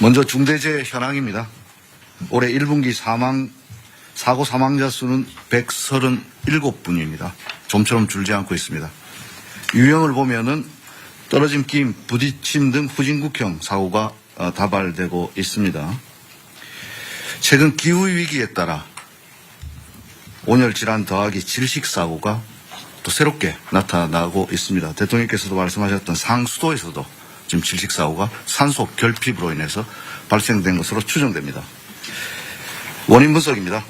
먼저 중대재해 현황입니다. 올해 1분기 사고 사망자 수는 137분입니다. 좀처럼 줄지 않고 있습니다. 유형을 보면은 떨어짐, 끼임, 부딪힘 등 후진국형 사고가 다발되고 있습니다. 최근 기후위기에 따라 온열 질환 더하기 질식 사고가 또 새롭게 나타나고 있습니다. 대통령께서도 말씀하셨던 상수도에서도 지금 질식 사고가 산소 결핍으로 인해서 발생된 것으로 추정됩니다. 원인 분석입니다.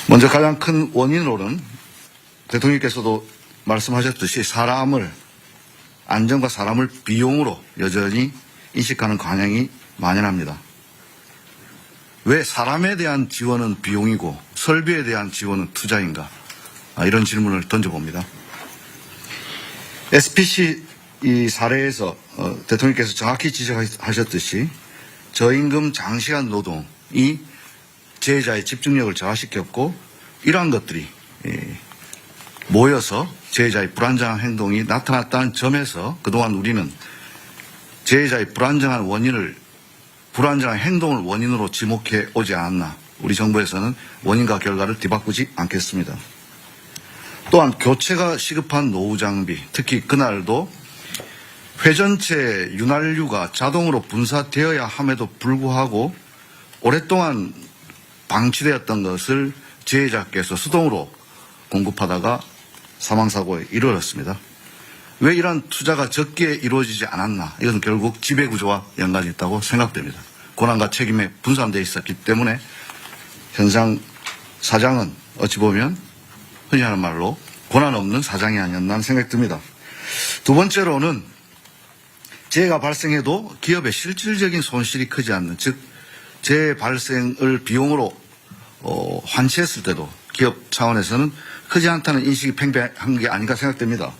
먼저 가장 큰 원인으로는 대통령께서도 말씀하셨듯이 안전과 사람을 비용으로 여전히 인식하는 관행이 만연합니다. 왜 사람에 대한 지원은 비용이고 설비에 대한 지원은 투자인가? 이런 질문을 던져봅니다. SPC 이 사례에서 대통령께서 정확히 지적하셨듯이 저임금 장시간 노동이 재해자의 집중력을 저하시켰고 이러한 것들이 모여서 재해자의 불안정한 행동이 나타났다는 점에서 그동안 우리는 재해자의 불안정한 행동을 원인으로 지목해 오지 않았나. 우리 정부에서는 원인과 결과를 뒤바꾸지 않겠습니다. 또한 교체가 시급한 노후 장비, 특히 그날도 회전체 윤활유가 자동으로 분사되어야 함에도 불구하고 오랫동안 방치되었던 것을 재해자께서 수동으로 공급하다가 사망사고에 이르렀습니다. 왜 이러한 투자가 적게 이루어지지 않았나? 이것은 결국 지배구조와 연관이 있다고 생각됩니다. 권한과 책임에 분산되어 있었기 때문에 현상 사장은 어찌 보면 흔히 하는 말로 권한 없는 사장이 아니었나 하는 생각이 듭니다. 두 번째로는 재해가 발생해도 기업의 실질적인 손실이 크지 않는, 즉 재해 발생을 비용으로 환치했을 때도 기업 차원에서는 크지 않다는 인식이 팽배한 게 아닌가 생각됩니다.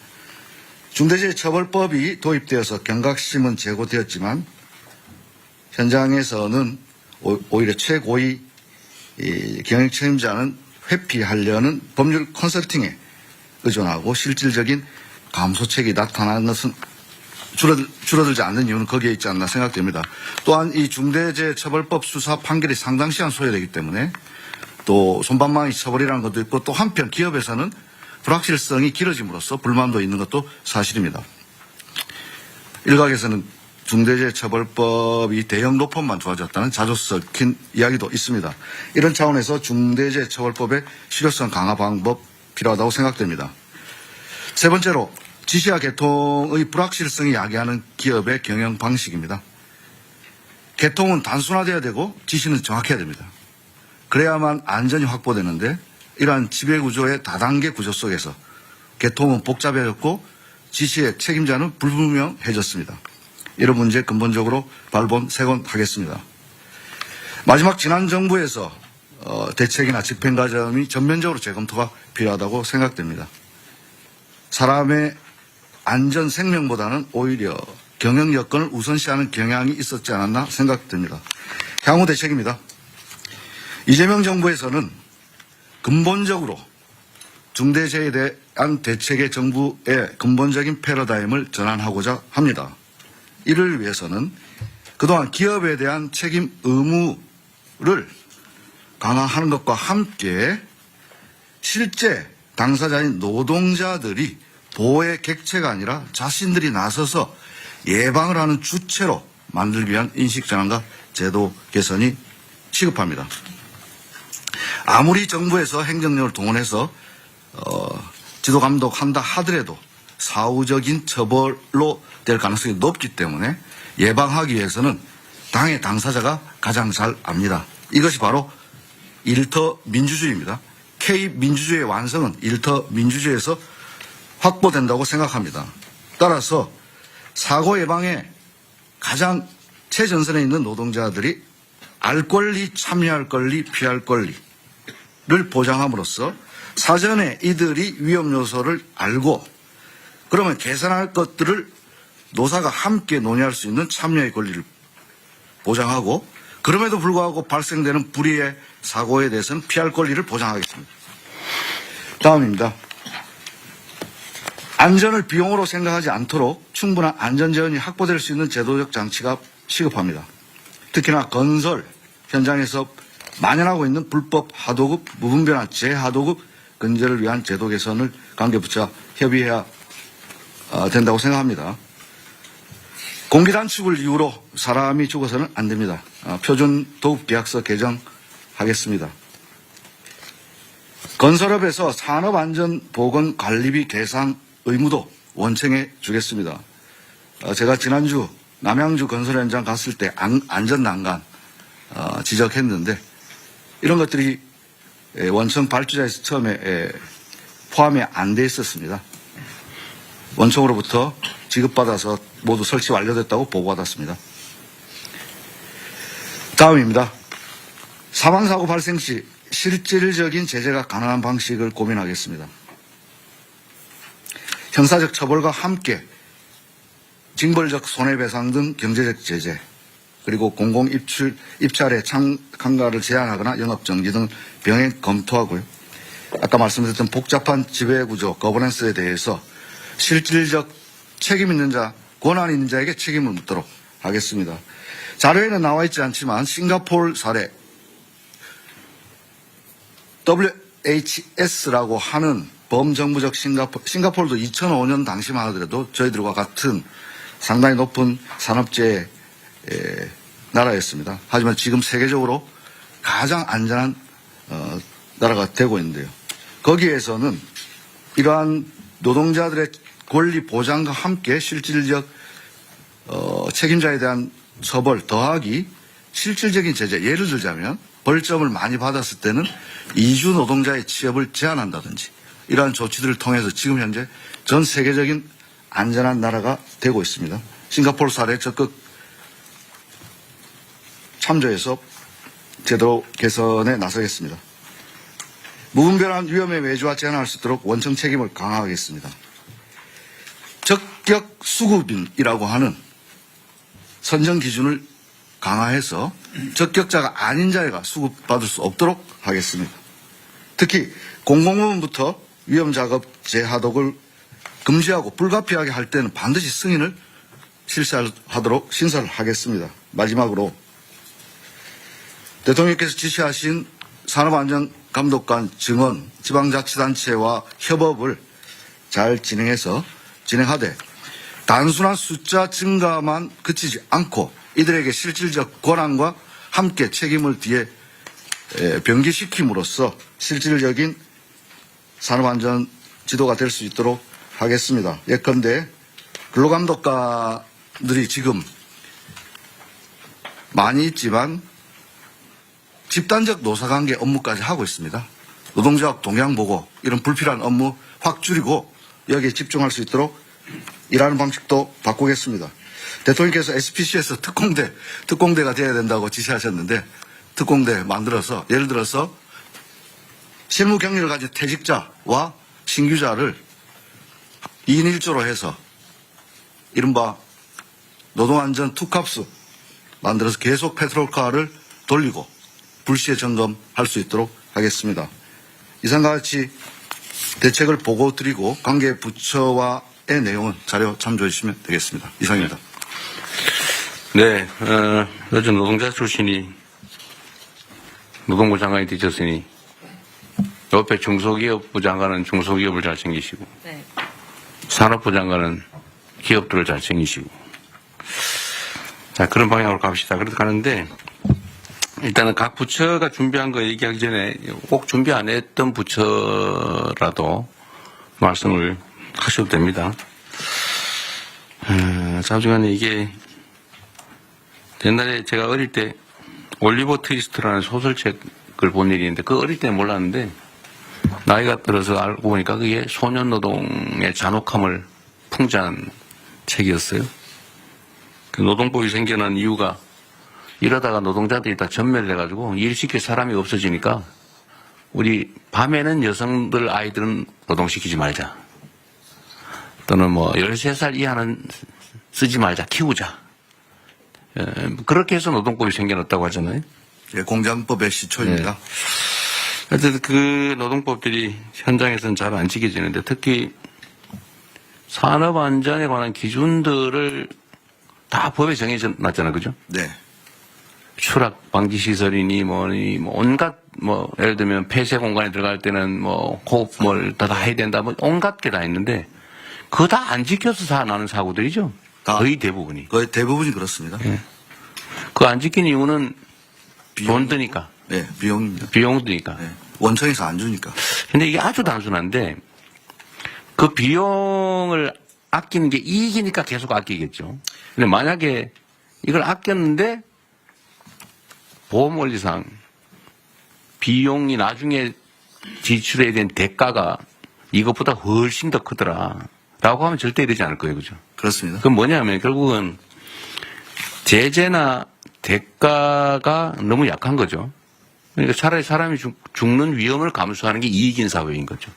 중대재해처벌법이 도입되어서 경각심은 제고되었지만 현장에서는 오히려 최고위 경영 책임자는 회피하려는 법률 컨설팅에 의존하고 실질적인 감소책이 나타나는 것은 줄어들지 않는 이유는 거기에 있지 않나 생각됩니다. 또한 이 중대재해처벌법 수사 판결이 상당 시간 소요되기 때문에 또 손방망이 처벌이라는 것도 있고 또 한편 기업에서는 불확실성이 길어짐으로써 불만도 있는 것도 사실입니다. 일각에서는 중대재해처벌법이 대형 로펌만 좋아졌다는 자주 섞인 이야기도 있습니다. 이런 차원에서 중대재해처벌법의 실효성 강화 방법 필요하다고 생각됩니다. 세 번째로 지시와 개통의 불확실성이 야기하는 기업의 경영 방식입니다. 개통은 단순화되어야 되고 지시는 정확해야 됩니다. 그래야만 안전이 확보되는데 이러한 지배구조의 다단계 구조 속에서 개통은 복잡해졌고 지시의 책임자는 불분명해졌습니다. 이런 문제 근본적으로 발본색원하겠습니다. 마지막 지난 정부에서 대책이나 집행 과정이 전면적으로 재검토가 필요하다고 생각됩니다. 사람의 안전 생명보다는 오히려 경영 여건을 우선시하는 경향이 있었지 않았나 생각됩니다. 향후 대책입니다. 이재명 정부에서는 근본적으로 중대재해에 대한 대책의 정부의 근본적인 패러다임을 전환하고자 합니다. 이를 위해서는 그동안 기업에 대한 책임 의무를 강화하는 것과 함께 실제 당사자인 노동자들이 보호의 객체가 아니라 자신들이 나서서 예방을 하는 주체로 만들기 위한 인식전환과 제도 개선이 시급합니다. 아무리 정부에서 행정력을 동원해서 지도 감독한다 하더라도 사후적인 처벌로 될 가능성이 높기 때문에 예방하기 위해서는 당의 당사자가 가장 잘 압니다. 이것이 바로 일터 민주주의입니다. K민주주의의 완성은 일터 민주주의에서 확보된다고 생각합니다. 따라서 사고 예방에 가장 최전선에 있는 노동자들이 알 권리, 참여할 권리, 피할 권리를 보장함으로써 사전에 이들이 위험 요소를 알고 그러면 개선할 것들을 노사가 함께 논의할 수 있는 참여의 권리를 보장하고 그럼에도 불구하고 발생되는 불의의 사고에 대해서는 피할 권리를 보장하겠습니다. 다음입니다. 안전을 비용으로 생각하지 않도록 충분한 안전재원이 확보될 수 있는 제도적 장치가 시급합니다. 특히나 건설 현장에서 만연하고 있는 불법 하도급, 무분별한 재하도급 근절을 위한 제도 개선을 관계부처와 협의해야 된다고 생각합니다. 공기 단축을 이유로 사람이 죽어서는 안 됩니다. 표준 도급계약서 개정하겠습니다. 건설업에서 산업안전보건관리비 계산 의무도 원청해 주겠습니다. 제가 지난주 남양주 건설 현장 갔을 때 안전난간 지적했는데 이런 것들이 원청 발주자에서 처음에 포함이 안 돼 있었습니다. 원청으로부터 지급받아서 모두 설치 완료됐다고 보고받았습니다. 다음입니다. 사망사고 발생 시 실질적인 제재가 가능한 방식을 고민하겠습니다. 형사적 처벌과 함께 징벌적 손해배상 등 경제적 제재, 그리고 공공입찰의 참가를 제한하거나 영업정지 등 병행 검토하고요. 아까 말씀드렸던 복잡한 지배구조, 거버넌스에 대해서 실질적 책임 있는 자, 권한 있는 자에게 책임을 묻도록 하겠습니다. 자료에는 나와 있지 않지만 싱가포르 사례, WHS라고 하는 범정부적 싱가포르도 2005년 당시만 하더라도 저희들과 같은 상당히 높은 산업재해 나라였습니다. 하지만 지금 세계적으로 가장 안전한 나라가 되고 있는데요. 거기에서는 이러한 노동자들의 권리 보장과 함께 실질적 책임자에 대한 처벌 더하기 실질적인 제재, 예를 들자면 벌점을 많이 받았을 때는 이주 노동자의 취업을 제한한다든지 이러한 조치들을 통해서 지금 현재 전 세계적인 안전한 나라가 되고 있습니다. 싱가포르 사례 적극 참조해서 제도 개선에 나서겠습니다. 무분별한 위험의 외주화 제한할 수 있도록 원청 책임을 강화하겠습니다. 적격 수급인이라고 하는 선정 기준을 강화해서 적격자가 아닌 자가 수급받을 수 없도록 하겠습니다. 특히 공공부문부터 위험작업 재하도급을 금지하고 불가피하게 할 때는 반드시 승인을 실시하도록 신설을 하겠습니다. 마지막으로 대통령께서 지시하신 산업안전감독관 증원, 지방자치단체와 협업을 잘 진행하되 단순한 숫자 증가만 그치지 않고 이들에게 실질적 권한과 함께 책임을 뒤에 병기시킴으로써 실질적인 산업안전 지도가 될 수 있도록 하겠습니다. 예컨대 근로감독관들이 지금 많이 있지만 집단적 노사관계 업무까지 하고 있습니다. 노동조합 동향보고 이런 불필요한 업무 확 줄이고 여기에 집중할 수 있도록 일하는 방식도 바꾸겠습니다. 대통령께서 SPC에서 특공대가 되어야 된다고 지시하셨는데 특공대 만들어서 예를 들어서 실무 경력을 가진 퇴직자와 신규자를 2인 1조로 해서 이른바 노동안전 투캅스 만들어서 계속 페트롤카를 돌리고 불시에 점검할 수 있도록 하겠습니다. 이상과 같이 대책을 보고 드리고 관계 부처와의 내용은 자료 참조해 주시면 되겠습니다. 이상입니다. 네, 요즘 노동자 출신이 노동부 장관이 되셨으니 옆에 중소기업부 장관은 중소기업을 잘 챙기시고 네. 산업부 장관은 기업들을 잘 챙기시고 자 그런 방향으로 갑시다. 그렇게 가는데 일단은 각 부처가 준비한 거 얘기하기 전에 꼭 준비 안 했던 부처라도 말씀을 하셔도 됩니다. 자중간에 이게 옛날에 제가 어릴 때 올리버 트위스트라는 소설책을 본 일이 있는데 그 어릴 때는 몰랐는데 나이가 들어서 알고 보니까 그게 소년노동의 잔혹함을 풍자한 책이었어요. 그 노동법이 생겨난 이유가 이러다가 노동자들이 다 전멸을 해가지고 일시킬 사람이 없어지니까 우리 밤에는 여성들 아이들은 노동시키지 말자. 또는 뭐 13살 이하는 쓰지 말자. 키우자. 그렇게 해서 노동법이 생겨났다고 하잖아요. 예, 공장법의 시초입니다. 네. 하여튼 그 노동법들이 현장에서는 잘 안 지켜지는데 특히 산업안전에 관한 기준들을 다 법에 정해져 놨잖아요. 그죠? 네. 추락 방지 시설이니 뭐니 뭐 온갖 뭐 예를 들면 폐쇄 공간에 들어갈 때는 뭐 호흡 뭘 다 해야 된다 뭐 온갖 게 다 있는데 그거 다 안 지켜서 나는 사고들이죠. 거의 대부분이. 거의 대부분이 그렇습니다. 그거 안 지킨 이유는 돈 드니까. 네, 비용입니다. 비용 드니까. 네. 원청에서 안 주니까. 근데 이게 아주 단순한데 그 비용을 아끼는 게 이익이니까 계속 아끼겠죠. 근데 만약에 이걸 아꼈는데 보험 원리상 비용이 나중에 지출해야 된 대가가 이것보다 훨씬 더 크더라. 라고 하면 절대 되지 않을 거예요. 그죠? 그렇습니다. 그건 뭐냐면 결국은 제재나 대가가 너무 약한 거죠. 그러니까 차라리 사람이 죽는 위험을 감수하는 게 이익인 사회인 거죠.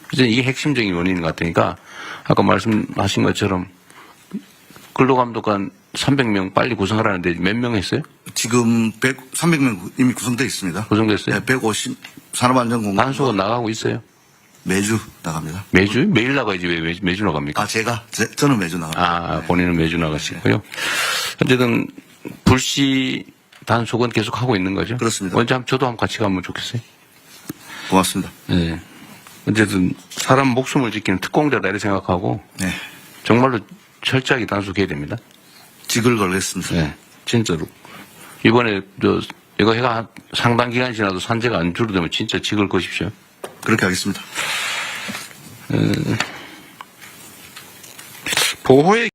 그래서 이게 핵심적인 원인인 것 같으니까 아까 말씀하신 것처럼 근로감독관 300명 빨리 구성하라는데 몇 명 했어요? 지금 300명 이미 구성되어 있습니다. 구성됐어요? 네, 150 산업안전공단 단속은 나가고 있어요? 매주 나갑니다. 매주? 매일 나가야지 왜 매주 나갑니까? 아, 저는 매주 나갑니다. 네. 본인은 매주 나가시고요. 어쨌든 불시 단속은 계속 하고 있는 거죠? 그렇습니다. 언제 저도 한번 같이 가면 좋겠어요. 고맙습니다. 네. 어쨌든 사람 목숨을 지키는 특공대다 이렇게 생각하고 네. 정말로 철저하게 단속해야 됩니다. 직을 걸겠습니다. 네. 진짜로. 이번에 이거 해가 상당 기간 지나도 산재가 안 줄어들면 진짜 직을 거십시오. 그렇게 하겠습니다. 보호의